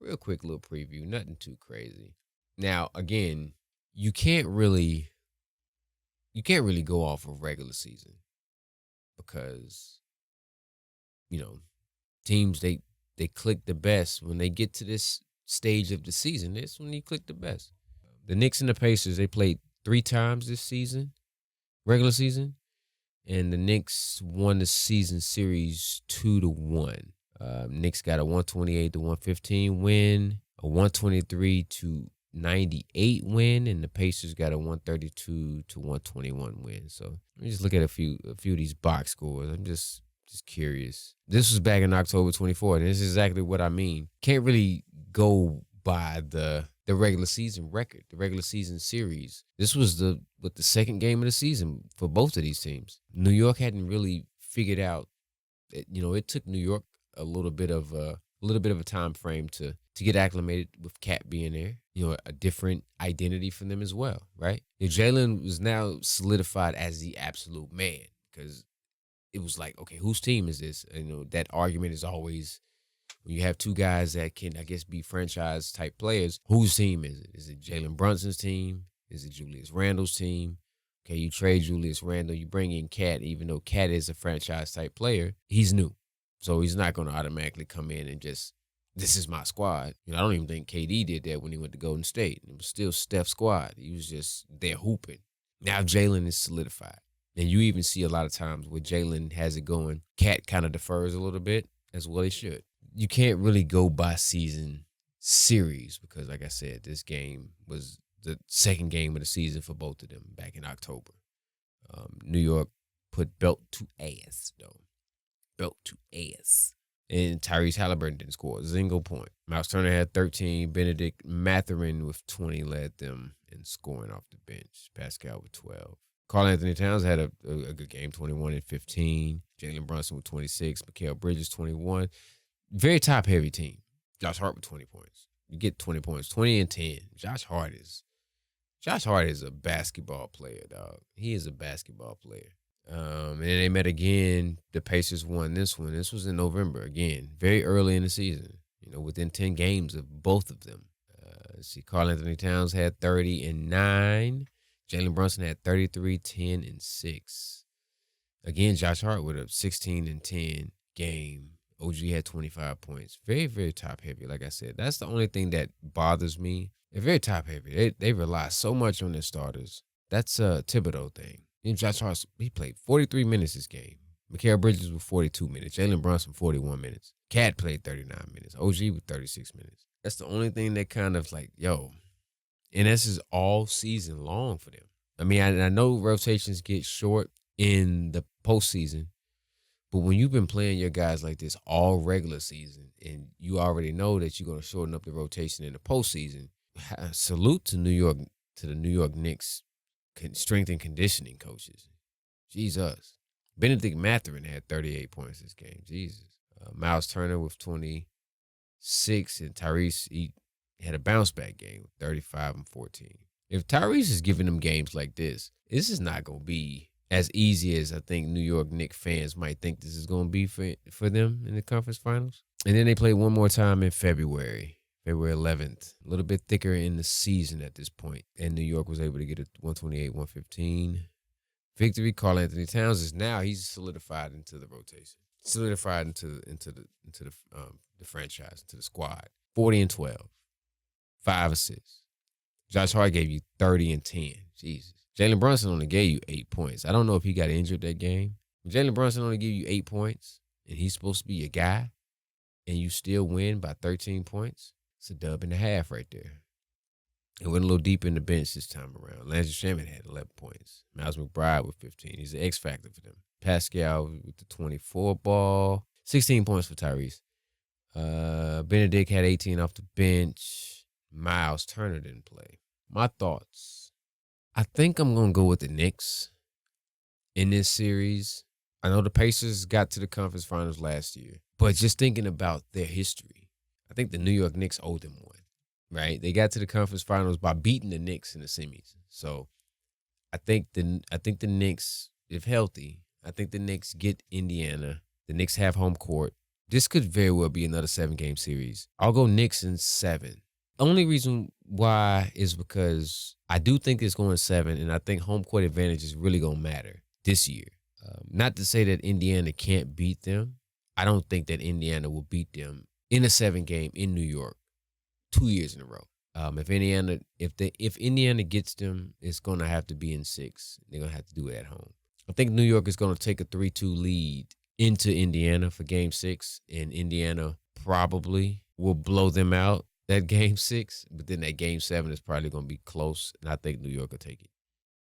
Real quick little preview, nothing too crazy. Now, again, you can't really you can't really go off of regular season because, you know, teams they click the best when they get to this stage of the season. That's when they click the best. The Knicks and the Pacers, they played 3 times this season, regular season, and the Knicks won the season series 2-1. Knicks got a 128-115 win, a 123-98 win, and the Pacers got a 132-121 win. So let me just look at a few of these box scores. I'm just curious. This was back in October 24th, and this is exactly what I mean. Can't really go by the regular season record, the regular season series. This was the second game of the season for both of these teams. New York hadn't really figured out. It took New York a little bit of a time frame to get acclimated with Cat being there. A different identity for them as well, right? Jalen was now solidified as the absolute man because it was like, okay, whose team is this? That argument is always when you have two guys that can, I guess, be franchise type players. Whose team is it? Is it Jalen Brunson's team? Is it Julius Randle's team? Okay, you trade Julius Randle, you bring in Cat, even though Cat is a franchise type player, he's new. So he's not going to automatically come in and just, this is my squad. I don't even think KD did that when he went to Golden State. It was still Steph's squad. He was just there hooping. Now Jalen is solidified. And you even see a lot of times where Jalen has it going, Cat kind of defers a little bit, as well he should. You can't really go by season series because, like I said, this game was the second game of the season for both of them back in October. New York put belt to ass, though. Belt to ass. And Tyrese Halliburton didn't score a single point. Miles Turner had 13. Benedict Mathurin with 20 led them in scoring off the bench. Pascal with 12. Karl-Anthony Towns had a good game, 21 and 15. Jalen Brunson with 26. Mikal Bridges, 21. Very top-heavy team. Josh Hart with 20 points. You get 20 points, 20 and 10. Josh Hart is a basketball player, dog. He is a basketball player. And then they met again. The Pacers won this one. This was in November again, very early in the season. Within 10 games of both of them. Let's see, Karl-Anthony Towns had 30 and 9. Jalen Brunson had 33, 10, and 6. Again, Josh Hart with a 16 and 10 game. OG had 25 points. Very, very top heavy. Like I said, that's the only thing that bothers me. They're very top heavy. They rely so much on their starters. That's a Thibodeau thing. Josh Hart, he played 43 minutes this game. Mikal Bridges with 42 minutes. Jalen Brunson, 41 minutes. Cat played 39 minutes. OG with 36 minutes. That's the only thing that kind of like, and this is all season long for them. I mean, I know rotations get short in the postseason, but when you've been playing your guys like this all regular season and you already know that you're going to shorten up the rotation in the postseason, salute to the New York Knicks strength and conditioning coaches. Jesus. Benedict Mathurin had 38 points this game. Jesus. Miles Turner with 26, and Tyrese he had a bounce back game with 35 and 14. If Tyrese is giving them games like this is not going to be as easy as I think New York Knicks fans might think this is going to be for them in the conference finals. And then they play one more time in February 11th. A little bit thicker in the season at this point. And New York was able to get a 128-115 victory. Karl-Anthony Towns is now, he's solidified into the rotation. Solidified into the franchise, into the squad. 40 and 12. 5 assists. Josh Hart gave you 30 and 10. Jesus. Jalen Brunson only gave you 8 points. I don't know if he got injured that game. Jalen Brunson only gave you 8 points, and he's supposed to be your guy, and you still win by 13 points. It's a dub and a half right there. It went a little deep in the bench this time around. Landry Shamet had 11 points. Miles McBride with 15. He's the X factor for them. Pascal with the 24 ball. 16 points for Tyrese. Benedict had 18 off the bench. Miles Turner didn't play. My thoughts. I think I'm going to go with the Knicks in this series. I know the Pacers got to the conference finals last year, but just thinking about their history, I think the New York Knicks owed them one, right? They got to the conference finals by beating the Knicks in the semis. So I think the Knicks, if healthy, I think the Knicks get Indiana. The Knicks have home court. This could very well be another 7-game series. I'll go Knicks in 7. Only reason why is because I do think it's going 7, and I think home court advantage is really going to matter this year. Not to say that Indiana can't beat them. I don't think that Indiana will beat them in a 7-game in New York 2 years in a row. If Indiana gets them, it's going to have to be in 6. They're going to have to do it at home. I think New York is going to take a 3-2 lead into Indiana for Game 6, and Indiana probably will blow them out that Game 6. But then that Game 7 is probably going to be close, and I think New York will take it.